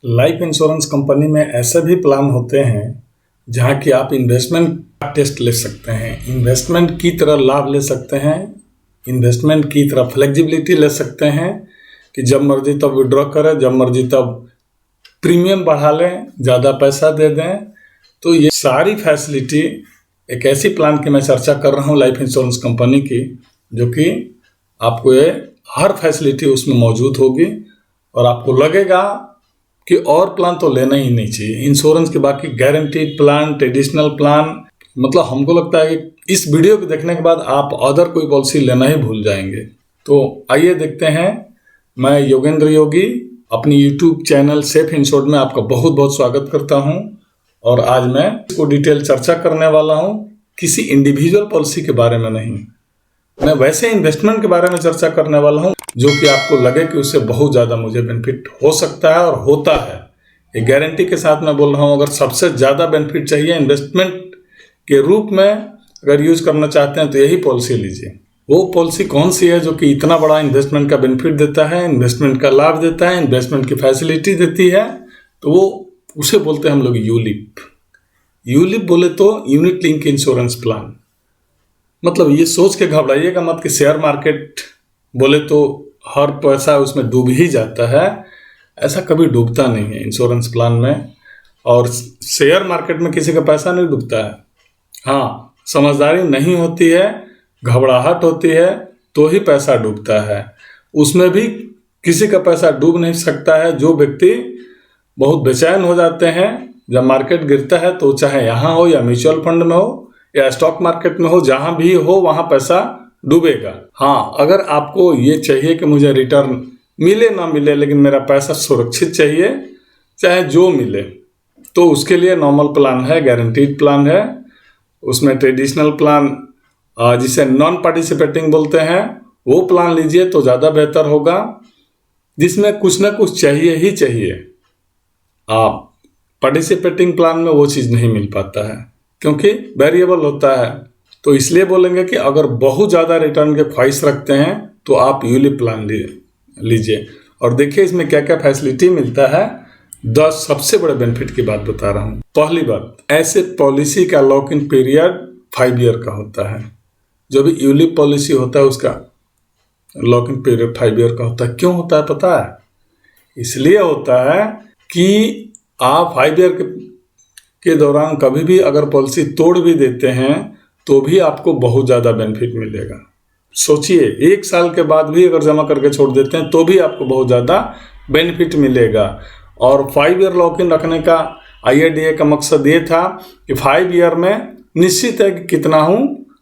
Life insurance company में ऐसे भी प्लान होते हैं जहां कि आप इन्वेस्टमेंट का टेस्ट ले सकते हैं, इन्वेस्टमेंट की तरह लाभ ले सकते हैं, इन्वेस्टमेंट की तरह फ्लेक्सिबिलिटी ले सकते हैं कि जब मर्जी तब विड्रॉ करें, जब मर्जी तब प्रीमियम बढ़ा लें, ज़्यादा पैसा दे दें। तो ये सारी फैसिलिटी एक ऐसी प्लान की मैं चर्चा कर रहा हूँ लाइफ इंश्योरेंस कंपनी की, जो कि आपको ये हर फैसिलिटी उसमें मौजूद होगी और आपको लगेगा कि और प्लान तो लेना ही नहीं चाहिए। इंश्योरेंस के बाकी गारंटीड प्लान, ट्रेडिशनल प्लान, मतलब हमको लगता है कि इस वीडियो को देखने के बाद आप अदर कोई पॉलिसी लेना ही भूल जाएंगे। तो आइए देखते हैं। मैं योगेंद्र योगी अपनी यूट्यूब चैनल सेफ इंश्योर्ड में आपका बहुत बहुत स्वागत करता हूं और आज मैं इसको डिटेल चर्चा करने वाला हूं, किसी इंडिविजुअल पॉलिसी के बारे में नहीं। मैं वैसे इन्वेस्टमेंट के बारे में चर्चा करने वाला हूं जो कि आपको लगे कि उससे बहुत ज़्यादा मुझे बेनिफिट हो सकता है और होता है। ये गारंटी के साथ मैं बोल रहा हूं। अगर सबसे ज़्यादा बेनिफिट चाहिए इन्वेस्टमेंट के रूप में अगर यूज करना चाहते हैं तो यही पॉलिसी लीजिए। वो पॉलिसी कौन सी है जो कि इतना बड़ा इन्वेस्टमेंट का बेनिफिट देता है, इन्वेस्टमेंट का लाभ देता है, इन्वेस्टमेंट की फैसिलिटी देती है? तो वो उसे बोलते हैं हम लोग यूलिप। यूलिप बोले तो यूनिट लिंक इंश्योरेंस प्लान। मतलब ये सोच के घबराइएगा मत कि शेयर मार्केट बोले तो हर पैसा उसमें डूब ही जाता है। ऐसा कभी डूबता नहीं है इंश्योरेंस प्लान में, और शेयर मार्केट में किसी का पैसा नहीं डूबता है। हाँ, समझदारी नहीं होती है, घबराहट होती है तो ही पैसा डूबता है। उसमें भी किसी का पैसा डूब नहीं सकता है जो व्यक्ति बहुत बेचैन हो जाते हैं जब मार्केट गिरता है, तो चाहे यहाँ हो या म्यूचुअल फंड में हो या स्टॉक मार्केट में हो, जहाँ भी हो वहाँ पैसा डूबेगा। हाँ, अगर आपको ये चाहिए कि मुझे रिटर्न मिले ना मिले लेकिन मेरा पैसा सुरक्षित चाहिए, चाहे जो मिले, तो उसके लिए नॉर्मल प्लान है, गारंटीड प्लान है। उसमें ट्रेडिशनल प्लान जिसे नॉन पार्टिसिपेटिंग बोलते हैं, वो प्लान लीजिए तो ज़्यादा बेहतर होगा, जिसमें कुछ ना कुछ चाहिए ही चाहिए। पार्टिसिपेटिंग प्लान में वो चीज़ नहीं मिल पाता है क्योंकि वेरिएबल होता है। तो इसलिए बोलेंगे कि अगर बहुत ज़्यादा रिटर्न के ख्वाहिश रखते हैं तो आप यूलिप प्लान लीजिए। और देखिए इसमें क्या क्या फैसिलिटी मिलता है। 10 सबसे बड़े बेनिफिट की बात बता रहा हूँ। पहली बात, ऐसे पॉलिसी का लॉक इन पीरियड 5 ईयर का होता है। जो भी यूलिप पॉलिसी होता है उसका लॉक इन पीरियड 5 ईयर का होता है। क्यों होता है पता है? इसलिए होता है कि आप 5 ईयर के दौरान कभी भी अगर पॉलिसी तोड़ भी देते हैं तो भी आपको बहुत ज़्यादा बेनिफिट मिलेगा। सोचिए, 1 साल के बाद भी अगर जमा करके छोड़ देते हैं तो भी आपको बहुत ज़्यादा बेनिफिट मिलेगा। और 5 ईयर लॉक इन रखने का IRDAI का मकसद ये था कि 5 ईयर में निश्चित है कि कितना हूँ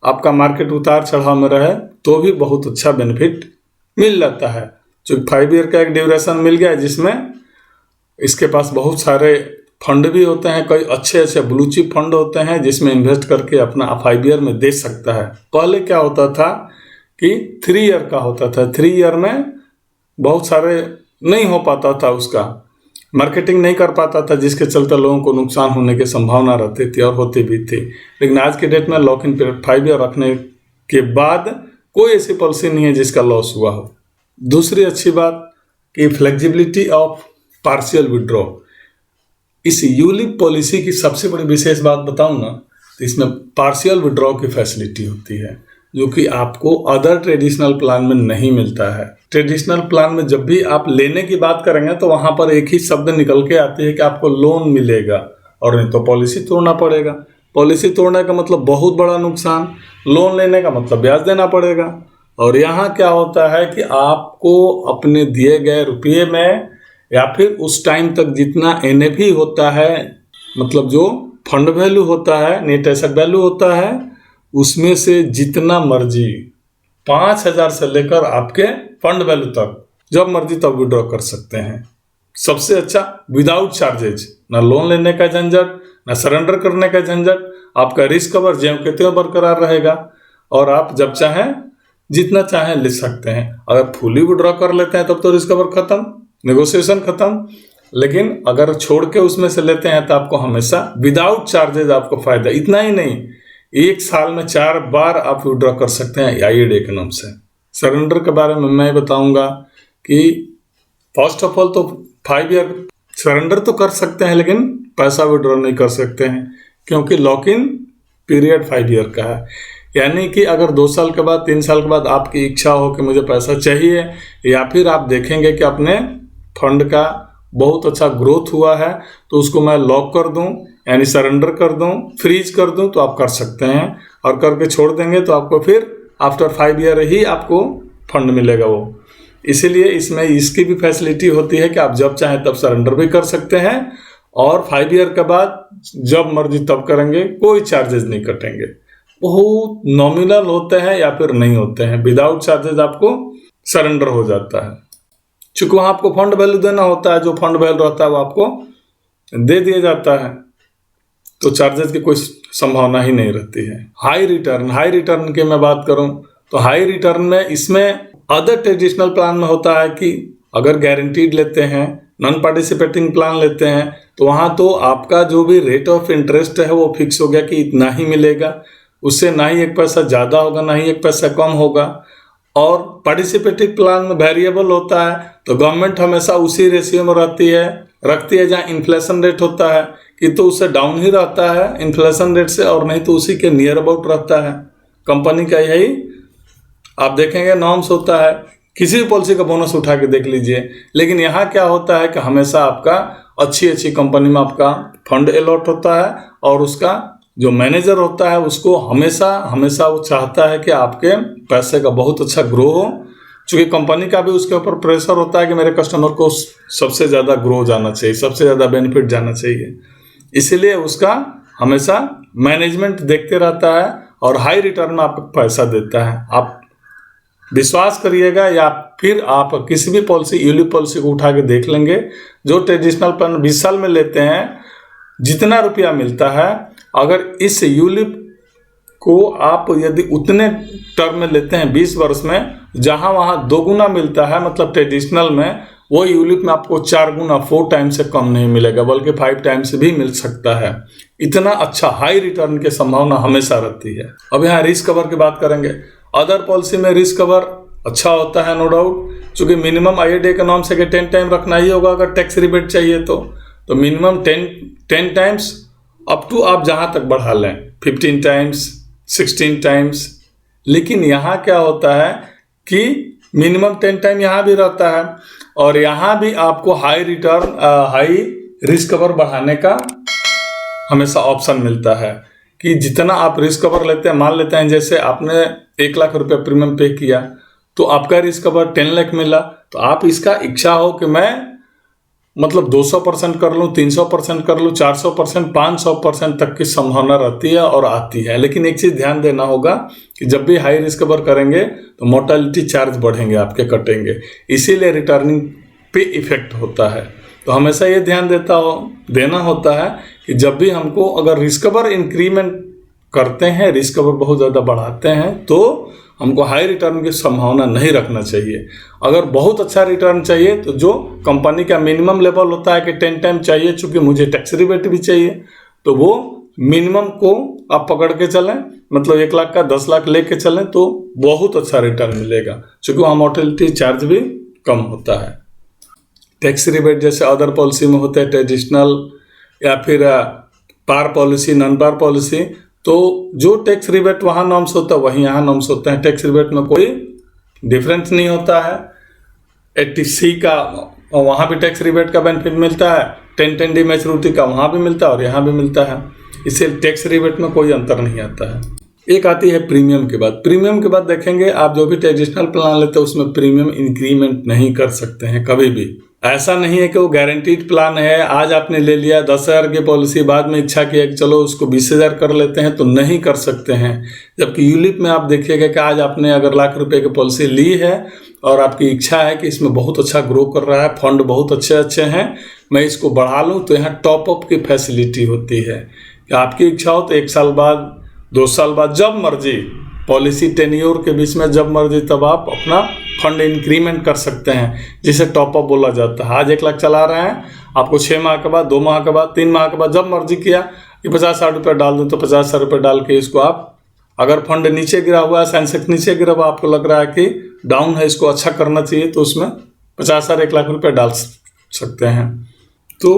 आपका मार्केट उतार चढ़ाव में रहे तो भी बहुत अच्छा बेनिफिट मिल जाता है। जो 5 ईयर का एक ड्यूरेशन मिल गया जिसमें इसके पास बहुत सारे फंड भी होते हैं, कई अच्छे अच्छे ब्लू चिप फंड होते हैं जिसमें इन्वेस्ट करके अपना 5 ईयर में दे सकता है। पहले क्या होता था कि 3 ईयर का होता था। 3 ईयर में बहुत सारे नहीं हो पाता था, उसका मार्केटिंग नहीं कर पाता था, जिसके चलते लोगों को नुकसान होने की संभावना रहती थी और होती भी थी। लेकिन आज के डेट में लॉक इन पीरियड 5 ईयर रखने के बाद कोई ऐसी पॉलिसी नहीं है जिसका लॉस हुआ हो। दूसरी अच्छी बात कि फ्लेक्सिबिलिटी ऑफ पार्शियल विड्रॉ। इस यूलिप पॉलिसी की सबसे बड़ी विशेष बात बताऊं ना, तो इसमें पार्शियल विड्रॉ की फैसिलिटी होती है जो कि आपको अदर ट्रेडिशनल प्लान में नहीं मिलता है। ट्रेडिशनल प्लान में जब भी आप लेने की बात करेंगे तो वहां पर एक ही शब्द निकल के आती है कि आपको लोन मिलेगा, और नहीं तो पॉलिसी तोड़ना पड़ेगा। पॉलिसी तोड़ने का मतलब बहुत बड़ा नुकसान, लोन लेने का मतलब ब्याज देना पड़ेगा। और यहाँ क्या होता है कि आपको अपने दिए गए रुपये में या फिर उस टाइम तक जितना NAV होता है, मतलब जो फंड वैल्यू होता है, नेट एसेट वैल्यू होता है, उसमें से जितना मर्जी 5,000 से लेकर आपके फंड वैल्यू तक जब मर्जी तब विड्रॉ कर सकते हैं। सबसे अच्छा विदाउट चार्जेज, ना लोन लेने का झंझट, ना सरेंडर करने का झंझट। आपका रिस्क कवर ज्यों के त्यों बरकरार रहेगा और आप जब चाहें जितना चाहें ले सकते हैं। अगर फुली विड्रॉ कर लेते हैं तब तो रिस्क कवर खत्म, नेगोशिएशन खत्म। लेकिन अगर छोड़ के उसमें से लेते हैं तो आपको हमेशा विदाउट चार्जेज आपको फायदा। इतना ही नहीं, 1 साल में 4 बार आप विड्रॉ कर सकते हैं IRDAI के नाम से। सरेंडर के बारे में मैं बताऊंगा कि फर्स्ट ऑफ ऑल तो 5 ईयर सरेंडर तो कर सकते हैं लेकिन पैसा विड्रॉ नहीं कर सकते हैं, क्योंकि लॉक इन पीरियड 5 ईयर का है। यानी कि अगर 2 साल के बाद 3 साल के बाद आपकी इच्छा हो कि मुझे पैसा चाहिए, या फिर आप देखेंगे कि अपने फंड का बहुत अच्छा ग्रोथ हुआ है तो उसको मैं लॉक कर दूं, यानी सरेंडर कर दूं, फ्रीज कर दूं, तो आप कर सकते हैं। और करके छोड़ देंगे तो आपको फिर आफ्टर 5 ईयर ही आपको फंड मिलेगा वो। इसीलिए इसमें इसकी भी फैसिलिटी होती है कि आप जब चाहें तब सरेंडर भी कर सकते हैं, और 5 ईयर के बाद जब मर्जी तब करेंगे, कोई चार्जेस नहीं कटेंगे। बहुत नॉमिनल होते हैं या फिर नहीं होते हैं, विदाउट चार्जेस आपको सरेंडर हो जाता है। चूंकि वहाँ आपको फंड वैल्यू देना होता है, जो फंड वैल्यू रहता है वो आपको दे दिया जाता है, तो चार्जेस की कोई संभावना ही नहीं रहती है। हाई रिटर्न की मैं बात करूं तो हाई रिटर्न में इसमें अदर ट्रेडिशनल प्लान में होता है कि अगर गारंटीड लेते हैं, नॉन पार्टिसिपेटिंग प्लान लेते हैं, तो वहाँ तो आपका जो भी रेट ऑफ इंटरेस्ट है वो फिक्स हो गया कि इतना ही मिलेगा, उससे ना ही 1 पैसा ज़्यादा होगा ना ही 1 पैसा कम होगा। और पार्टिसिपेटिव प्लान में वेरिएबल होता है, तो गवर्नमेंट हमेशा उसी रेशियो में रखती है जहाँ इन्फ्लेशन रेट होता है, कि तो उससे डाउन ही रहता है इन्फ्लेशन रेट से, और नहीं तो उसी के नियर अबाउट रहता है। कंपनी का यही आप देखेंगे नॉर्म्स होता है, किसी भी पॉलिसी का बोनस उठा के देख लीजिए। लेकिन यहाँ क्या होता है कि हमेशा आपका अच्छी कंपनी में आपका फंड अलॉट होता है, और उसका जो मैनेजर होता है उसको हमेशा वो चाहता है कि आपके पैसे का बहुत अच्छा ग्रो हो, क्योंकि कंपनी का भी उसके ऊपर प्रेशर होता है कि मेरे कस्टमर को सबसे ज़्यादा ग्रो जाना चाहिए, सबसे ज़्यादा बेनिफिट जाना चाहिए। इसीलिए उसका हमेशा मैनेजमेंट देखते रहता है और हाई रिटर्न में आपको पैसा देता है। आप विश्वास करिएगा, या फिर आप किसी भी पॉलिसी, यूलिप पॉलिसी को उठा के देख लेंगे, जो ट्रेडिशनल प्लान 20 साल में लेते हैं, जितना रुपया मिलता है, अगर इस यूलिप को आप यदि उतने टर्म में लेते हैं 20 वर्ष में, जहां वहां 2 गुना मिलता है, मतलब ट्रेडिशनल में, वो यूलिप में आपको 4 गुना 4 टाइम्स से कम नहीं मिलेगा, बल्कि 5 टाइम्स भी मिल सकता है। इतना अच्छा हाई रिटर्न की संभावना हमेशा रहती है। अब यहाँ रिस्क कवर की बात करेंगे। अदर पॉलिसी में रिस्क कवर अच्छा होता है, नो डाउट, क्योंकि मिनिमम IRDAI के नॉर्म से 10 टाइम रखना ही होगा अगर टैक्स रिबेट चाहिए तो मिनिमम 10 टाइम्स अप टू आप जहाँ तक बढ़ा लें 15 टाइम्स 16 टाइम्स। लेकिन यहाँ क्या होता है कि मिनिमम 10 टाइम यहाँ भी रहता है, और यहाँ भी आपको हाई रिस्क कवर बढ़ाने का हमेशा ऑप्शन मिलता है कि जितना आप रिस्क कवर लेते हैं, मान लेते हैं जैसे आपने 1 लाख रुपए प्रीमियम पे किया, तो आपका रिस्क कवर 10 लाख मिला, तो आप इसका इच्छा हो कि मैं मतलब 200% कर लूँ, 300% कर लूँ, 400%, 500% तक की संभावना रहती है और आती है। लेकिन एक चीज़ ध्यान देना होगा कि जब भी हाई रिस्क कवर करेंगे तो मोर्टेलिटी चार्ज बढ़ेंगे, आपके कटेंगे, इसीलिए रिटर्निंग पे इफेक्ट होता है। तो हमेशा ये ध्यान देना होता है कि जब भी हमको अगर रिस्क कवर इंक्रीमेंट करते हैं, रिस्क कवर बहुत ज़्यादा बढ़ाते हैं, तो हमको हाई रिटर्न की संभावना नहीं रखना चाहिए। अगर बहुत अच्छा रिटर्न चाहिए तो जो कंपनी का मिनिमम लेवल होता है कि 10 टाइम चाहिए, चूँकि मुझे टैक्स रिबेट भी चाहिए, तो वो मिनिमम को आप पकड़ के चलें, मतलब 1 लाख का 10 लाख लेके चलें तो बहुत अच्छा रिटर्न मिलेगा, चूँकि वहाँ मोर्टेलिटी चार्ज भी कम होता है। टैक्स रिबेट जैसे अदर पॉलिसी में होते हैं, ट्रेडिशनल या फिर पार पॉलिसी, नॉन पार पॉलिसी, तो जो टैक्स रिबेट वहाँ नॉर्म्स होता है वहीं यहाँ नॉर्म्स होते हैं। टैक्स रिबेट में कोई डिफरेंस नहीं होता है। 80C का वहाँ भी टैक्स रिबेट का बेनिफिट मिलता है, 1010D मैच्योरिटी का वहाँ भी मिलता है और यहाँ भी मिलता है, इससे टैक्स रिबेट में कोई अंतर नहीं आता है। एक आती है प्रीमियम के बाद। प्रीमियम के बाद देखेंगे, आप जो भी ट्रेडिशनल प्लान लेते हैं उसमें प्रीमियम इंक्रीमेंट नहीं कर सकते हैं कभी भी। ऐसा नहीं है कि वो गारंटीड प्लान है, आज आपने ले लिया 10,000 की पॉलिसी, बाद में इच्छा किया कि चलो उसको 20,000 कर लेते हैं, तो नहीं कर सकते हैं। जबकि यूलिप में आप देखिएगा कि आज आपने अगर लाख रुपए की पॉलिसी ली है और आपकी इच्छा है कि इसमें बहुत अच्छा ग्रो कर रहा है, फंड बहुत अच्छे हैं, मैं इसको बढ़ा लूँ, तो यहाँ टॉपअप की फैसिलिटी होती है कि आपकी इच्छा हो तो 1 साल बाद, 2 साल बाद, जब मर्जी, पॉलिसी टेन्योर के बीच में जब मर्जी तब आप अपना फंड इंक्रीमेंट कर सकते हैं, जिसे टॉपअप बोला जाता है। आज 1 लाख चला रहे हैं, आपको 6 माह के बाद, 2 माह के बाद, 3 माह के बाद जब मर्जी किया कि 50-60 रुपये डाल दूँ, तो 50 रुपये डाल के इसको आप, अगर फंड नीचे गिरा हुआ है, सेंसेक्स नीचे गिरा हुआ, आपको लग रहा है कि डाउन है, इसको अच्छा करना चाहिए, तो उसमें 50,000 1 लाख रुपये डाल सकते हैं। तो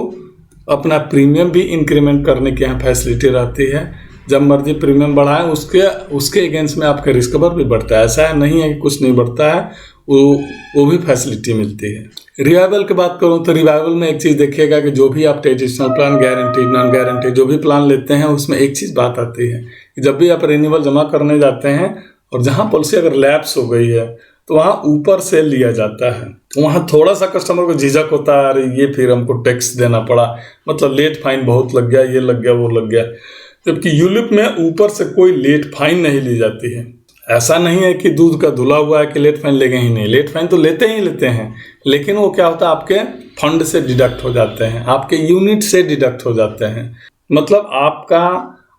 अपना प्रीमियम भी इंक्रीमेंट करने की यहाँ फैसिलिटी रहती है। जब मर्जी प्रीमियम बढ़ाएं, उसके अगेंस्ट में आपका रिस्कवर भी बढ़ता है। ऐसा नहीं है कि कुछ नहीं बढ़ता है, वो भी फैसिलिटी मिलती है। रिवाइवल की बात करूं तो रिवाइवल में एक चीज़ देखिएगा कि जो भी आप traditional plan, guarantee, non guarantee जो भी प्लान लेते हैं, उसमें एक चीज़ बात आती है कि जब भी आप रिन्यूअल जमा करने जाते हैं और जहां पॉलिसी अगर लैप्स हो गई है तो वहाँ यूपर से लिया जाता है। वहाँ थोड़ा सा कस्टमर को झिझक होता है, अरे ये फिर हमको टैक्स देना पड़ा, मतलब लेट फाइन बहुत लग गया, ये लग गया, वो लग गया। जबकि यूलिप में ऊपर से कोई लेट फाइन नहीं ली जाती है। ऐसा नहीं है कि दूध का धुला हुआ है कि लेट फाइन लेंगे ही नहीं, लेट फाइन तो लेते ही लेते हैं, लेकिन वो क्या होता है, आपके फंड से डिडक्ट हो जाते हैं, आपके यूनिट से डिडक्ट हो जाते हैं। मतलब आपका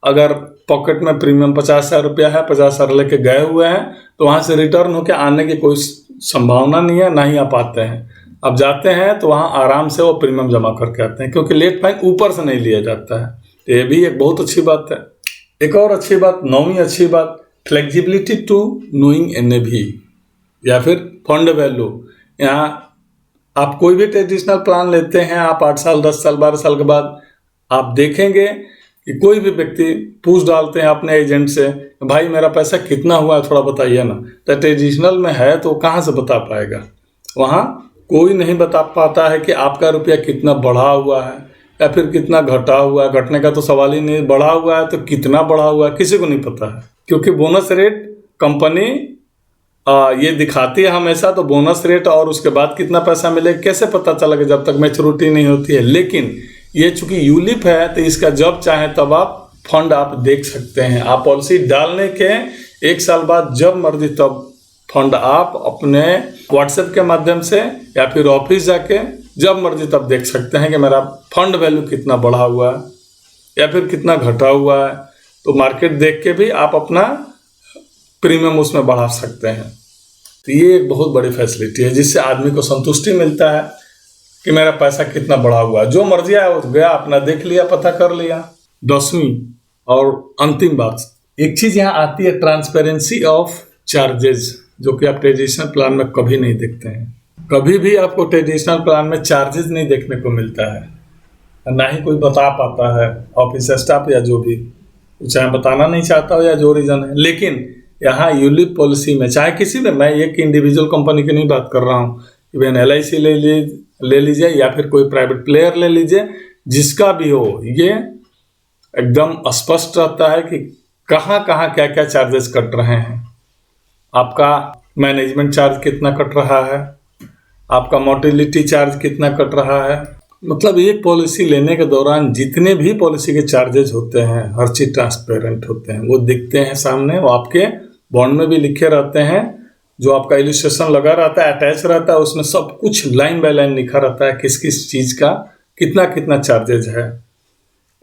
अगर पॉकेट में प्रीमियम 50,000 रुपया है, 50,000 लेके गए हुए हैं, तो वहाँ से रिटर्न होकर आने की कोई संभावना नहीं है, ना ही आप आते हैं। अब जाते हैं तो वहाँ आराम से वो प्रीमियम जमा करके आते हैं, क्योंकि लेट फाइन ऊपर से नहीं लिया जाता है। ये भी एक बहुत अच्छी बात है। एक और अच्छी बात, 9वीं अच्छी बात, फ्लेक्सिबिलिटी टू नोइंग NAV या फिर फंड वैल्यू। यहाँ आप कोई भी ट्रेडिशनल प्लान लेते हैं, आप 8 साल, 10 साल, 12 साल के बाद आप देखेंगे कि कोई भी व्यक्ति पूछ डालते हैं अपने एजेंट से, भाई मेरा पैसा कितना हुआ है थोड़ा बताइए ना। तो ट्रेडिशनल में है तो कहाँ से बता पाएगा, वहाँ कोई नहीं बता पाता है कि आपका रुपया कितना बढ़ा हुआ है या फिर कितना घटा हुआ है। घटने का तो सवाल ही नहीं, बढ़ा हुआ है तो कितना बढ़ा हुआ है किसी को नहीं पता है, क्योंकि बोनस रेट कंपनी ये दिखाती है हमेशा। तो बोनस रेट और उसके बाद कितना पैसा मिलेगा कैसे पता चलेगा, जब तक मैच्योरिटी नहीं होती है। लेकिन ये चूंकि यूलिप है तो इसका जब चाहे तब आप फंड आप देख सकते हैं। आप पॉलिसी डालने के 1 साल बाद जब मर्जी तब फंड आप अपने व्हाट्सएप के माध्यम से या फिर ऑफिस जाके जब मर्जी तब देख सकते हैं कि मेरा फंड वैल्यू कितना बढ़ा हुआ है या फिर कितना घटा हुआ है। तो मार्केट देख के भी आप अपना प्रीमियम उसमें बढ़ा सकते हैं। तो ये एक बहुत बड़ी फैसिलिटी है जिससे आदमी को संतुष्टि मिलता है कि मेरा पैसा कितना बढ़ा हुआ है। जो मर्जी आया वो गया, अपना देख लिया, पता कर लिया। 10वीं और अंतिम बात, एक चीज यहाँ आती है, ट्रांसपेरेंसी ऑफ चार्जेस, जो कि आप ट्रेडिशनल प्लान में कभी नहीं देखते हैं। कभी भी आपको ट्रेडिशनल प्लान में चार्जेस नहीं देखने को मिलता है, ना ही कोई बता पाता है, ऑफिस स्टाफ या जो भी, चाहे बताना नहीं चाहता हो या जो रीजन है। लेकिन यहाँ यूलिप पॉलिसी में, चाहे किसी में, मैं एक इंडिविजुअल कंपनी की नहीं बात कर रहा हूँ, इवन LIC ले लीजिए या फिर कोई प्राइवेट प्लेयर ले लीजिए, जिसका भी हो, ये एकदम स्पष्ट रहता है कि कहाँ कहाँ क्या क्या चार्जेस कट रहे हैं। आपका मैनेजमेंट चार्ज कितना कट रहा है, आपका मोर्टेलिटी चार्ज कितना कट रहा है। मतलब एक पॉलिसी लेने के दौरान जितने भी पॉलिसी के चार्जेस होते हैं, हर चीज ट्रांसपेरेंट होते हैं, वो दिखते हैं सामने, वो आपके बॉन्ड में भी लिखे रहते हैं। जो आपका इलस्ट्रेशन लगा रहता है, अटैच रहता है, उसमें सब कुछ लाइन बाय लाइन लिखा रहता है किस किस चीज का कितना कितना चार्जेज है।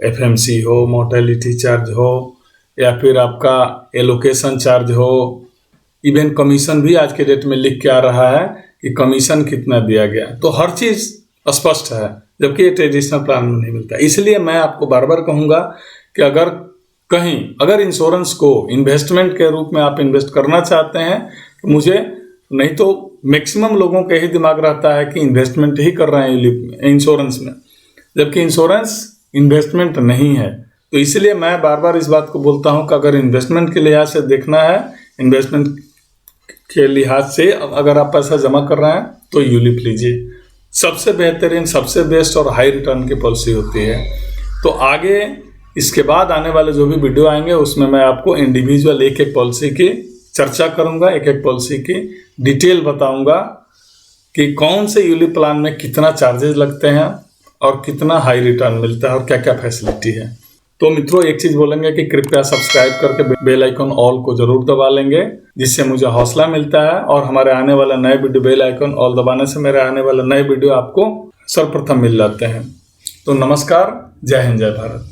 FMC हो, मोर्टेलिटी चार्ज हो या फिर आपका एलोकेशन चार्ज हो, इवन कमीशन भी आज के डेट में लिख के आ रहा है कि कमीशन कितना दिया गया। तो हर चीज स्पष्ट है, जबकि ये ट्रेडिशनल प्लान में नहीं मिलता। इसलिए मैं आपको बार बार कहूंगा कि अगर इंश्योरेंस को इन्वेस्टमेंट के रूप में आप इन्वेस्ट करना चाहते हैं, मुझे नहीं तो मैक्सिमम लोगों का यही दिमाग रहता है कि इन्वेस्टमेंट ही कर रहे हैं इंश्योरेंस में, जबकि इंश्योरेंस इन्वेस्टमेंट नहीं है। तो इसलिए मैं बार बार इस बात को बोलता हूं कि अगर इन्वेस्टमेंट के लिहाज से देखना है, इन्वेस्टमेंट के लिहाज से अगर आप पैसा जमा कर रहे हैं तो यूलिप लीजिए। सबसे बेहतरीन, सबसे बेस्ट और हाई रिटर्न की पॉलिसी होती है। तो आगे इसके बाद आने वाले जो भी वीडियो आएंगे उसमें मैं आपको इंडिविजुअल एक एक पॉलिसी की चर्चा करूंगा, एक एक पॉलिसी की डिटेल बताऊंगा कि कौन से यूलिप प्लान में कितना चार्जेस लगते हैं और कितना हाई रिटर्न मिलता है और क्या क्या फैसिलिटी है। तो मित्रों, एक चीज बोलेंगे कि कृपया सब्सक्राइब करके बेल आइकन ऑल को जरूर दबा लेंगे, जिससे मुझे हौसला मिलता है और हमारे आने वाला नए वीडियो, बेल आइकन ऑल दबाने से मेरे आने वाले नए वीडियो आपको सर्वप्रथम मिल जाते हैं। तो नमस्कार, जय हिंद, जय भारत।